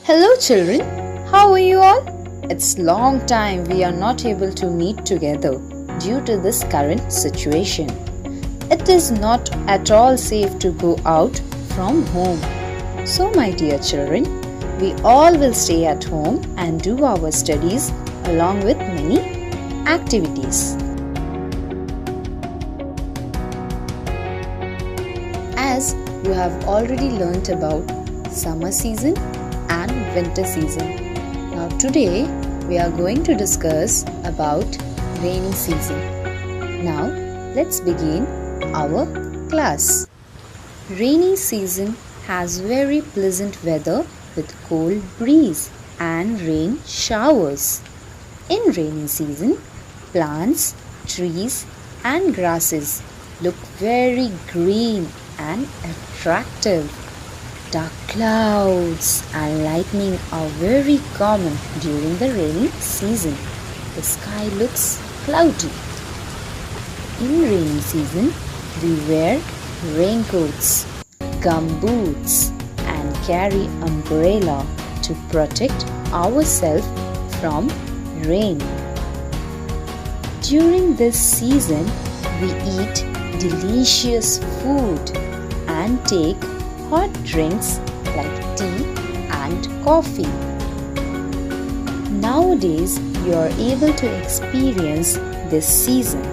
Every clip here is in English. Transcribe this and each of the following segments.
Hello children, how are you all? It's long time we are not able to meet together due to this current situation. It is not at all safe to go out from home. So my dear children, we all will stay at home and do our studies along with many activities. As you have already learnt about summer season and winter season. Now today we are going to discuss about rainy season. Now let's begin our class. Rainy season has very pleasant weather with cold breeze and rain showers. In rainy season, plants, trees and grasses look very green and attractive. Dark clouds and lightning are very common during the rainy season. The sky looks cloudy. In rainy season, we wear raincoats, gumboots and carry umbrella to protect ourselves from rain. During this season, we eat delicious food and take hot drinks like tea and coffee. Nowadays, you are able to experience this season.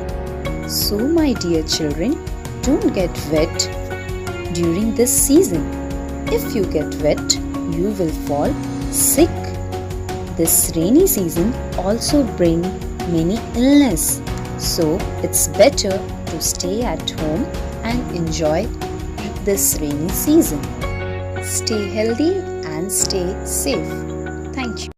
So, my dear children, don't get wet during this season. If you get wet, you will fall sick. This rainy season also brings many illness. So, it's better to stay at home and enjoy this rainy season. Stay healthy and stay safe. Thank you.